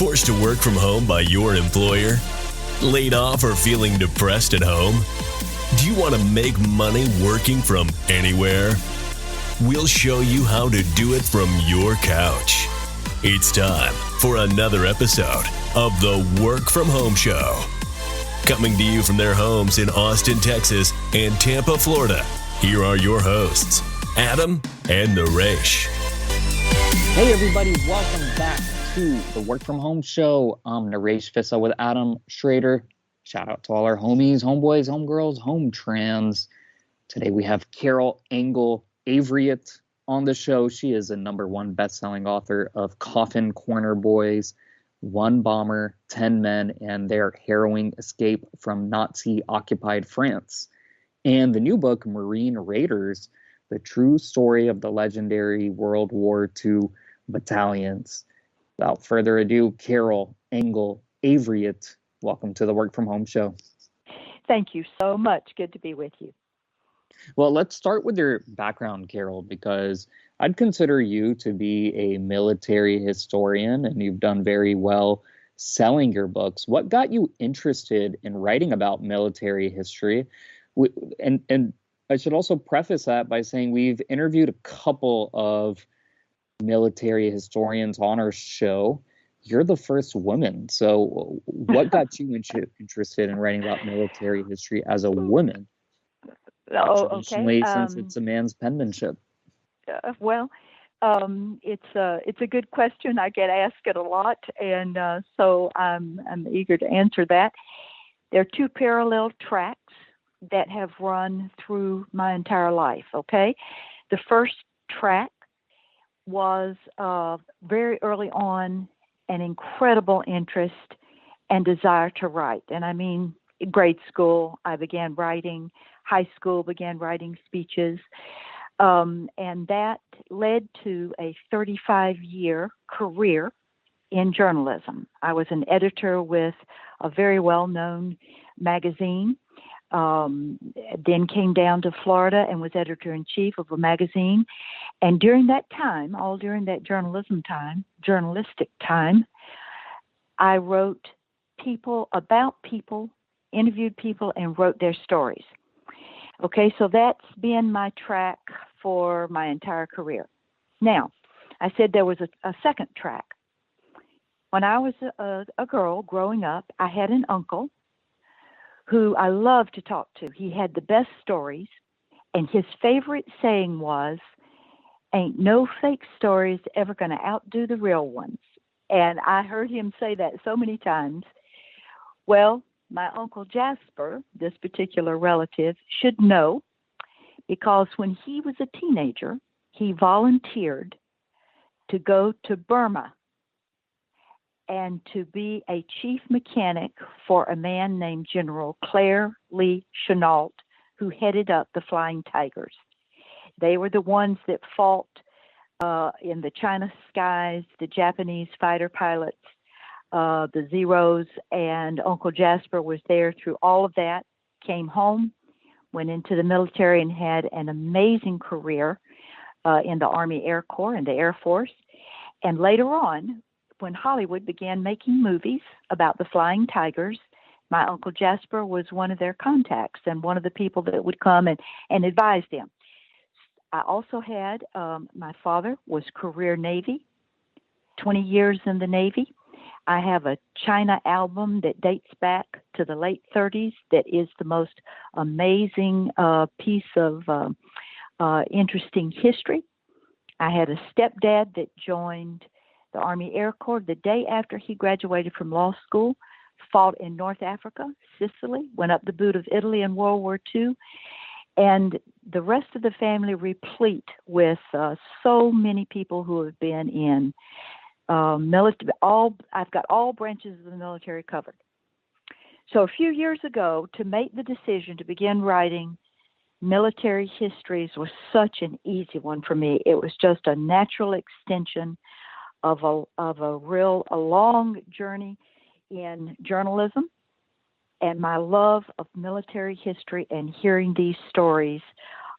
Forced to work from home by your employer? Laid off or feeling depressed at home? Do you want to make money working from anywhere? We'll show you how to do it from your couch. It's time for another episode of the Work From Home Show. Coming to you from their homes in Austin, Texas and Tampa, Florida, here are your hosts, Adam and Naresh. Hey everybody, welcome back to the Work From Home Show. I'm Naresh Fissa with Adam Schrader. Shout out to all our homies, homeboys, homegirls, home trans. Today we have Carole Engle Avriett on the show. She is a #1 best-selling author of Coffin Corner Boys, One Bomber, 10 Men, and Their Harrowing Escape from Nazi-Occupied France. And the new book, Marine Raiders, the true story of the legendary World War II battalions. Without further ado, Carole Engle Avriett, welcome to the Work From Home Show. Thank you so much. Good to be with you. Well, let's start with your background, Carole, because I'd consider you to be a military historian, and you've done very well selling your books. What got you interested in writing about military history? And I should also preface that by saying we've interviewed a couple of military historians on our show. You're the first woman. So what got you interested in writing about military history as a woman? Okay. Since it's a man's penmanship. It's a good question. I get asked it a lot, and so I'm eager to answer that. There are two parallel tracks that have run through my entire life. Okay, the first track was very early on an incredible interest and desire to write, and I mean grade school I began writing. High school began writing speeches, and that led to a 35-year career in journalism. I was an editor with a very well-known magazine, then came down to Florida and was editor-in-chief of a magazine. And during that time, all during that journalistic time, I wrote about people, interviewed people, and wrote their stories. Okay, so that's been my track for my entire career. Now, I said there was a second track. When I was a girl growing up, I had an uncle who I loved to talk to. He had the best stories, and his favorite saying was, "Ain't no fake stories ever going to outdo the real ones." And I heard him say that so many times. Well, my Uncle Jasper, this particular relative, should know, because when he was a teenager, he volunteered to go to Burma and to be a chief mechanic for a man named General Claire Lee Chenault, who headed up the Flying Tigers. They were the ones that fought in the China skies, the Japanese fighter pilots, the Zeros, and Uncle Jasper was there through all of that, came home, went into the military, and had an amazing career in the Army Air Corps and the Air Force. And later on, when Hollywood began making movies about the Flying Tigers, my Uncle Jasper was one of their contacts and one of the people that would come and advise them. I also had, my father was career Navy, 20 years in the Navy. I have a China album that dates back to the late 30s that is the most amazing piece of interesting history. I had a stepdad that joined the Army Air Corps the day after he graduated from law school, fought in North Africa, Sicily, went up the boot of Italy in World War II, and the rest of the family replete with so many people who have been in military. I've got all branches of the military covered. So a few years ago, to make the decision to begin writing military histories was such an easy one for me. It was just a natural extension of a long journey in journalism and my love of military history and hearing these stories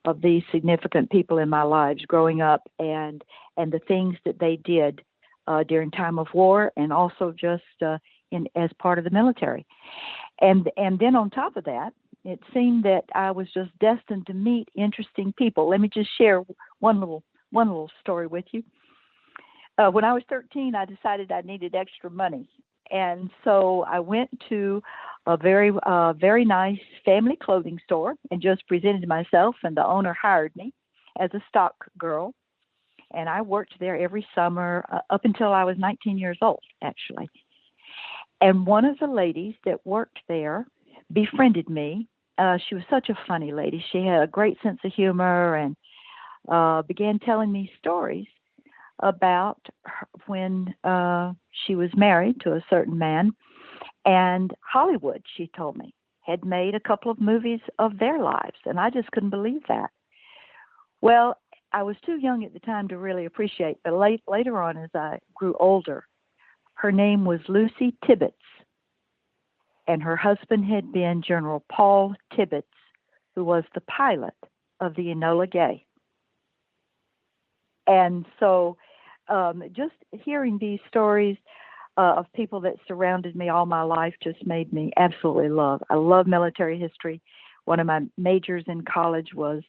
of these significant people in my lives growing up and the things that they did during time of war, and also just as part of the military. And then on top of that, it seemed that I was just destined to meet interesting people. Let me just share one little story with you. When I was 13, I decided I needed extra money, and so I went to a very nice family clothing store and just presented myself, and the owner hired me as a stock girl. And I worked there every summer up until I was 19 years old, actually. And one of the ladies that worked there befriended me. She was such a funny lady. She had a great sense of humor and began telling me stories about when she was married to a certain man. And Hollywood, she told me, had made a couple of movies of their lives. And I just couldn't believe that. Well, I was too young at the time to really appreciate, but later on as I grew older, her name was Lucy Tibbetts, and her husband had been General Paul Tibbetts, who was the pilot of the Enola Gay. And so just hearing these stories of people that surrounded me all my life just made me absolutely love. I love military history. One of my majors in college was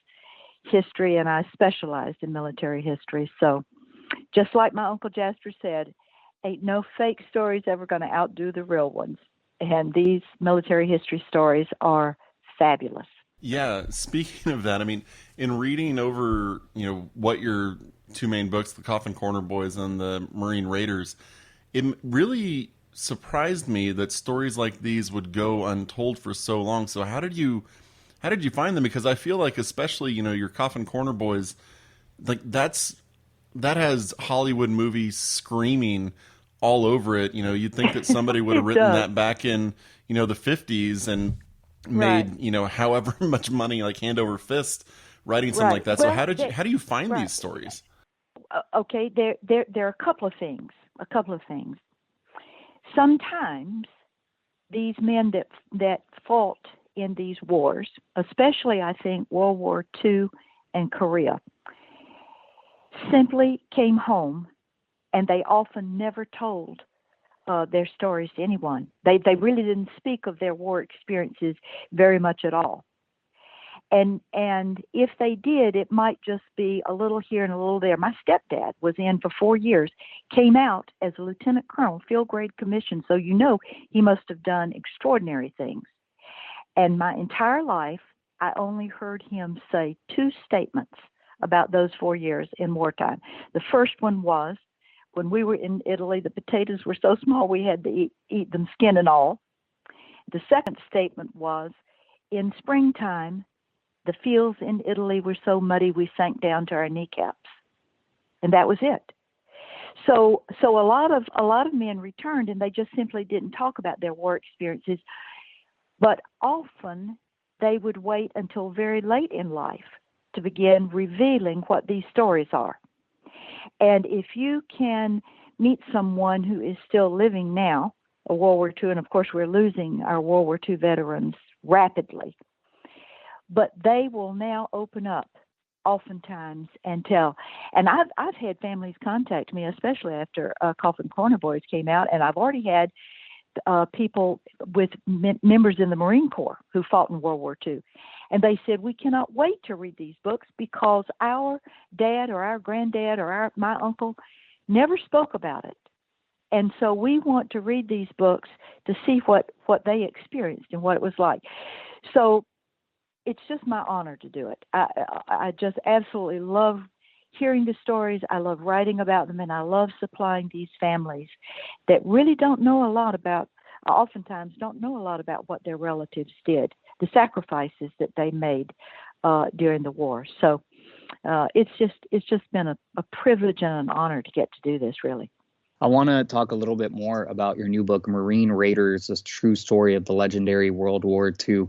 history, and I specialized in military history. So just like my Uncle Jasper said, ain't no fake stories ever going to outdo the real ones. And these military history stories are fabulous. Yeah, speaking of that, I mean, in reading over, what your two main books, The Coffin Corner Boys and The Marine Raiders, it really surprised me that stories like these would go untold for so long. So how did you find them? Because I feel like, especially, your Coffin Corner Boys, like that has Hollywood movies screaming all over it. You'd think that somebody would have written that back in, the 50s and made, however much money, like hand over fist, writing something like that. So how do you find these stories? Okay, there are a couple of things. Sometimes these men that fought in these wars, especially I think World War II and Korea, simply came home, and they often never told their stories to anyone. They really didn't speak of their war experiences very much at all. And if they did, it might just be a little here and a little there. My stepdad was in for 4 years, came out as a lieutenant colonel, field grade commission, so he must have done extraordinary things. And my entire life, I only heard him say two statements about those 4 years in wartime. The first one was, when we were in Italy, the potatoes were so small we had to eat them skin and all. The second statement was, in springtime, the fields in Italy were so muddy we sank down to our kneecaps. And that was it. So a lot of men returned, and they just simply didn't talk about their war experiences. But often they would wait until very late in life to begin revealing what these stories are. And if you can meet someone who is still living now, a World War II, and of course we're losing our World War II veterans rapidly, but they will now open up oftentimes and tell. And I've had families contact me, especially after Coffin Corner Boys came out, and I've already had people with members in the Marine Corps who fought in World War II. And they said, we cannot wait to read these books because our dad or our granddad or my uncle never spoke about it. And so we want to read these books to see what they experienced and what it was like. So it's just my honor to do it. I just absolutely love hearing the stories. I love writing about them, and I love supplying these families that really don't know a lot about, oftentimes don't know a lot about what their relatives did, the sacrifices that they made during the war. So it's just been a privilege and an honor to get to do this, really. I want to talk a little bit more about your new book, Marine Raiders, a true story of the legendary World War II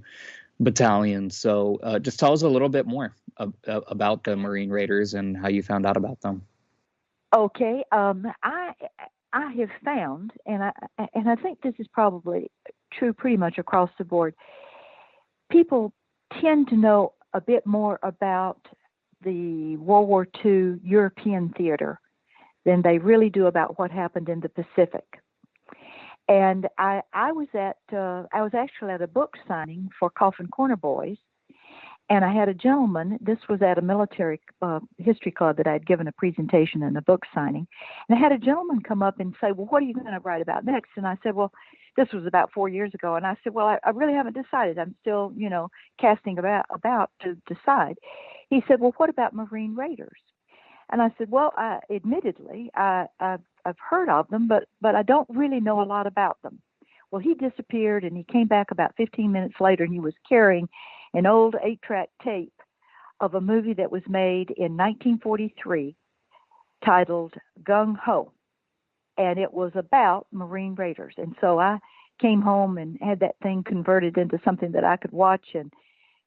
battalion. So just tell us a little bit more about the Marine Raiders and how you found out about them. Okay. I have found, and I think this is probably true pretty much across the board, people tend to know a bit more about the World War II European theater than they really do about what happened in the Pacific. And I was actually at a book signing for Coffin Corner Boys, and I had a gentleman. This was at a military history club that I had given a presentation and a book signing, and I had a gentleman come up and say, "Well, what are you going to write about next?" And I said, "Well, this was about 4 years ago," and I said, "Well, I really haven't decided. I'm still, casting about to decide." He said, "Well, what about Marine Raiders?" And I said, "Well, admittedly, I've heard of them, but I don't really know a lot about them." Well, he disappeared, and he came back about 15 minutes later, and he was carrying an old 8-track tape of a movie that was made in 1943 titled Gung Ho, and it was about Marine Raiders. And so I came home and had that thing converted into something that I could watch,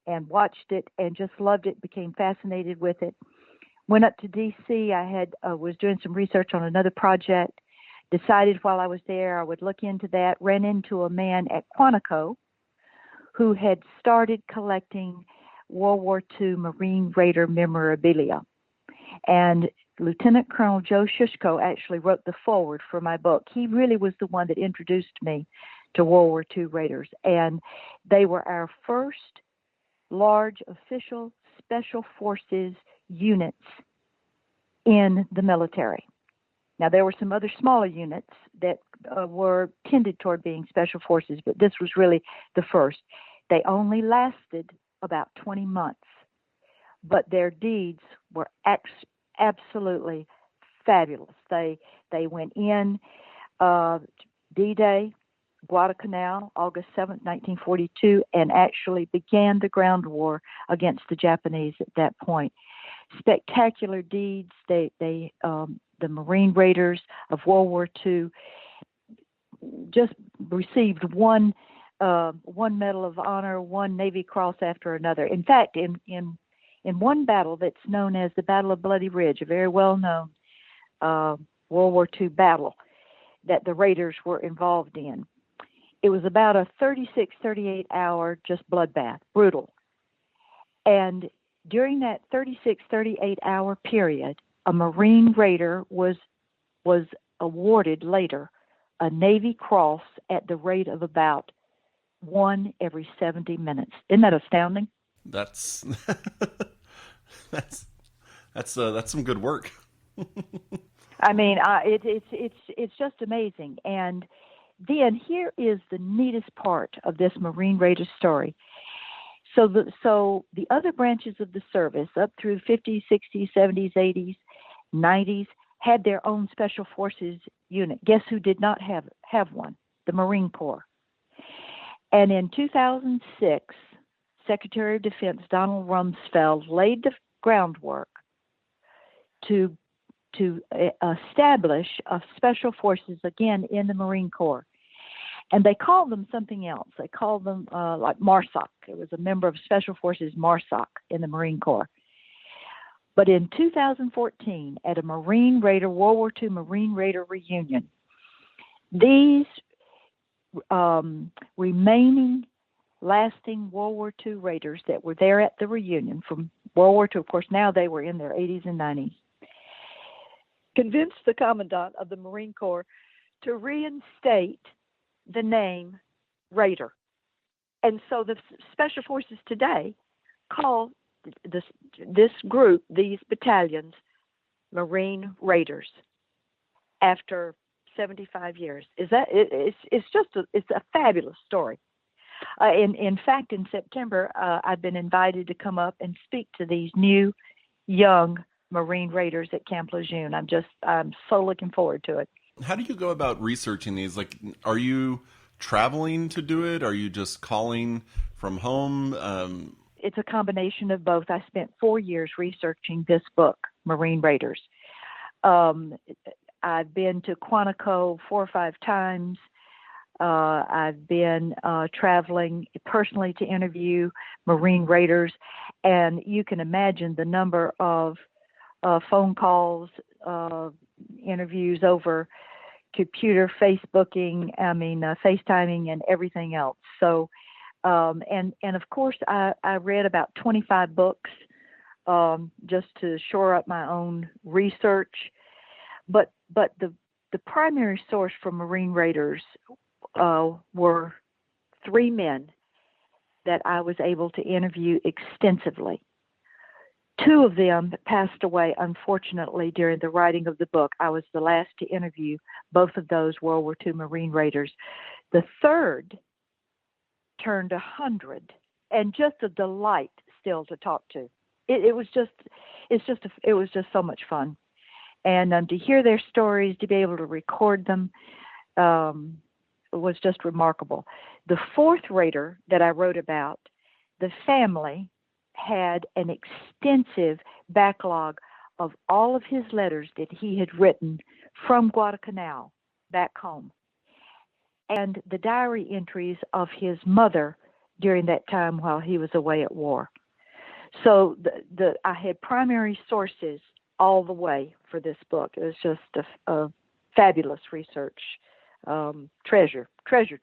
and watched it and just loved it, became fascinated with it. Went up to D.C. I was doing some research on another project, decided while I was there I would look into that, ran into a man at Quantico who had started collecting World War II Marine Raider memorabilia. And Lieutenant Colonel Joe Shushko actually wrote the foreword for my book. He really was the one that introduced me to World War II Raiders. And they were our first large official special forces units in the military. Now, there were some other smaller units that were tended toward being special forces, but this was really the first. They only lasted about 20 months, but their deeds were absolutely fabulous. They went in D-Day, Guadalcanal, August 7th, 1942, and actually began the ground war against the Japanese at that point. Spectacular deeds. The Marine Raiders of World War II just received one Medal of Honor, one Navy Cross after another. In fact, in one battle that's known as the Battle of Bloody Ridge, a very well-known World War II battle that the Raiders were involved in, it was about a 36, 38-hour just bloodbath, brutal. And during that 36, 38-hour period, a Marine Raider was awarded later a Navy Cross at the rate of about one every 70 minutes. Isn't that astounding? That's that's some good work. I mean, it's just amazing. And then here is the neatest part of this Marine Raider story. So the other branches of the service up through 50s, 60s, 70s, 80s, 90s had their own Special Forces unit. Guess who did not have one? The Marine Corps. And in 2006, Secretary of Defense Donald Rumsfeld laid the groundwork to establish a Special Forces again in the Marine Corps. And they called them something else. They called them like MARSOC. It was a member of Special Forces MARSOC in the Marine Corps. But in 2014, at a Marine Raider, World War II Marine Raider reunion, these remaining lasting World War II Raiders that were there at the reunion from World War II, of course, now they were in their 80s and 90s, convinced the Commandant of the Marine Corps to reinstate the name Raider. And so the Special Forces today call this group, these battalions, Marine Raiders after 75 years. It's a fabulous story. In fact, in September, I've been invited to come up and speak to these new young Marine Raiders at Camp Lejeune. I'm so looking forward to it. How do you go about researching these? Like, are you traveling to do it? Are you just calling from home? It's a combination of both. I spent 4 years researching this book, Marine Raiders. I've been to Quantico 4 or 5 times. I've been traveling personally to interview Marine Raiders, and you can imagine the number of phone calls, interviews over computer, FaceTiming, and everything else. So, and of course, I read about 25 books just to shore up my own research. But the primary source for Marine Raiders were three men that I was able to interview extensively. Two of them passed away, unfortunately, during the writing of the book. I was the last to interview both of those World War II Marine Raiders. The third turned 100, and just a delight still to talk to. It was just so much fun, and to hear their stories, to be able to record them, was just remarkable. The fourth raider that I wrote about, the family had an extensive backlog of all of his letters that he had written from Guadalcanal back home, and the diary entries of his mother during that time while he was away at war. So I had primary sources all the way for this book. It was just a fabulous research treasure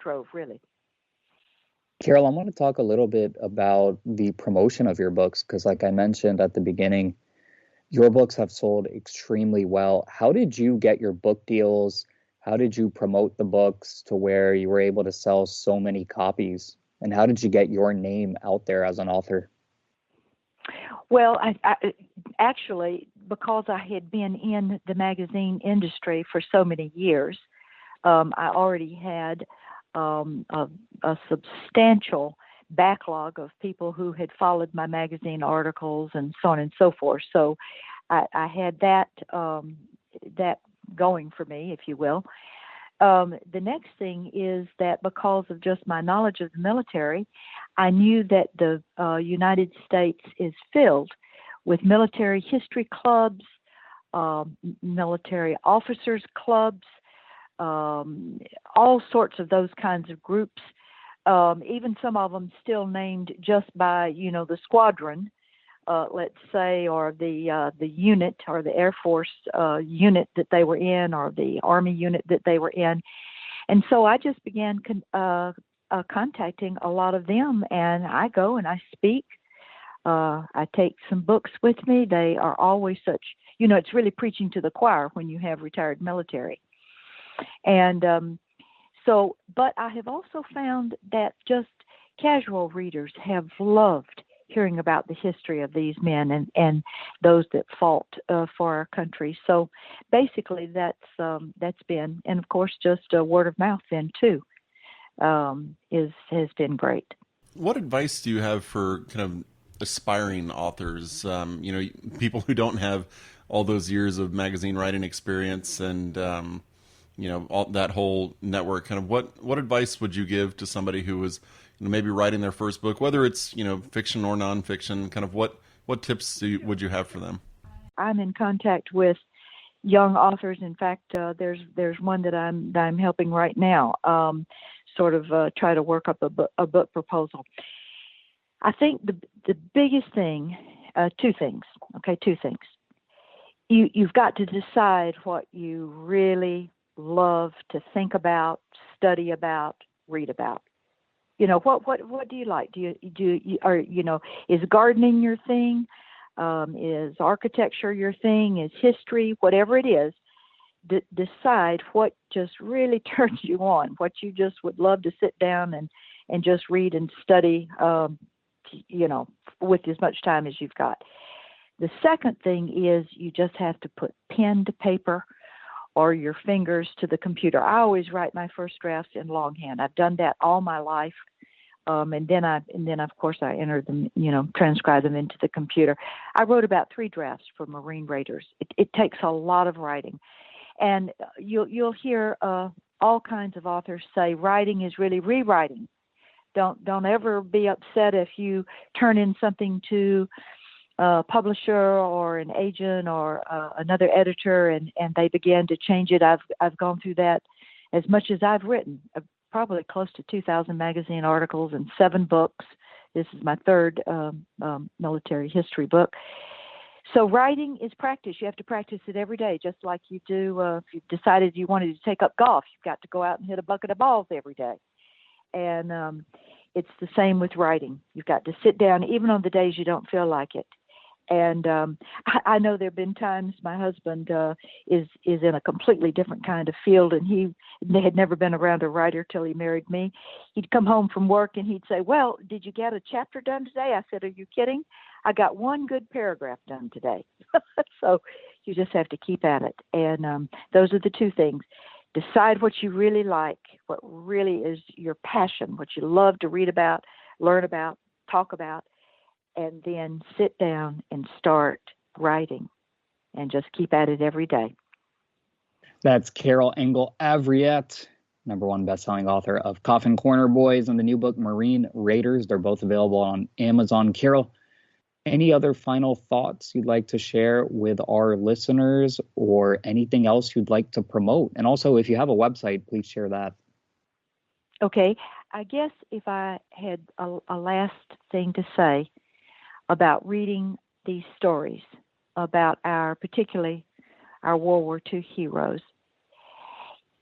trove, really. Carole, I want to talk a little bit about the promotion of your books, because like I mentioned at the beginning, your books have sold extremely well. How did you get your book deals? How did you promote the books to where you were able to sell so many copies? And how did you get your name out there as an author? Well, I actually, because I had been in the magazine industry for so many years, I already had a substantial backlog of people who had followed my magazine articles and so on and so forth. So I had that going for me, if you will. The next thing is that because of just my knowledge of the military, I knew that the United States is filled with military history clubs, military officers clubs, all sorts of those kinds of groups, even some of them still named just by, the squadron, let's say, or the unit or the Air Force unit that they were in, or the Army unit that they were in. And so I just began contacting a lot of them, and I go and I speak. I take some books with me. They are always such, it's really preaching to the choir when you have retired military. And but I have also found that just casual readers have loved hearing about the history of these men and those that fought for our country. So basically that's been, and of course just word of mouth then too, has been great. What advice do you have for kind of aspiring authors, people who don't have all those years of magazine writing experience and all that whole network? Kind of what advice would you give to somebody who was maybe writing their first book, whether it's fiction or nonfiction? Kind of what tips would you have for them? I'm in contact with young authors. In fact, there's one that I'm helping right now, try to work up a book proposal. I think the biggest thing, two things. You've got to decide what you really love to think about, study about, read about. What do you like? Is gardening your thing? Is architecture your thing? Is history? Whatever it is, decide what just really turns you on, what you just would love to sit down and just read and study, with as much time as you've got. The second thing is you just have to put pen to paper or your fingers to the computer. I always write my first drafts in longhand. I've done that all my life. And then of course I enter them, transcribe them into the computer. I wrote about 3 drafts for Marine Raiders. It takes a lot of writing, and you'll hear all kinds of authors say writing is really rewriting. Don't ever be upset if you turn in something to a publisher or an agent or another editor and they begin to change it. I've gone through that as much as I've written. Probably close to 2,000 magazine articles and 7 books. This is my 3rd military history book. So writing is practice. You have to practice it every day, just like you do if you decided you wanted to take up golf. You've got to go out and hit a bucket of balls every day. And it's the same with writing. You've got to sit down, even on the days you don't feel like it, And I know there have been times my husband is in a completely different kind of field, and he had never been around a writer till he married me. He'd come home from work and he'd say, "Well, did you get a chapter done today?" I said, "Are you kidding? I got one good paragraph done today." So you just have to keep at it. And those are the two things. Decide what you really like, what really is your passion, what you love to read about, learn about, talk about, and then sit down and start writing and just keep at it every day. That's Carole Engle Avriett, #1 best-selling author of Coffin Corner Boys and the new book Marine Raiders. They're both available on Amazon. Carole, any other final thoughts you'd like to share with our listeners, or anything else you'd like to promote? And also, if you have a website, please share that. Okay. I guess if I had a last thing to say about reading these stories about particularly our World War II heroes,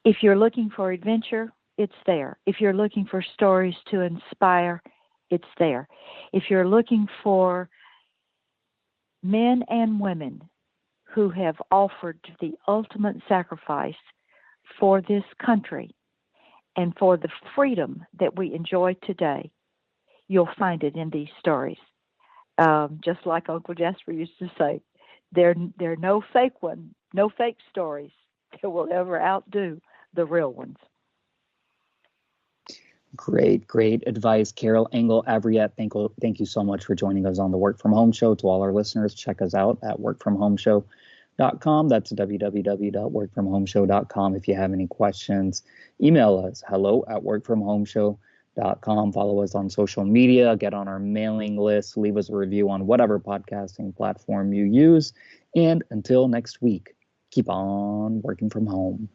if you're looking for adventure, it's there. If you're looking for stories to inspire, it's there. If you're looking for men and women who have offered the ultimate sacrifice for this country and for the freedom that we enjoy today, you'll find it in these stories. Just like Uncle Jasper used to say, there are no fake stories that will ever outdo the real ones. Great advice, Carole Engle Avriett. Thank you so much for joining us on the Work From Home Show. To all our listeners, check us out at workfromhomeshow.com. That's www.workfromhomeshow.com. If you have any questions, email us hello@workfromhomeshow.com. Follow us on social media, get on our mailing list, leave us a review on whatever podcasting platform you use. And until next week, keep on working from home.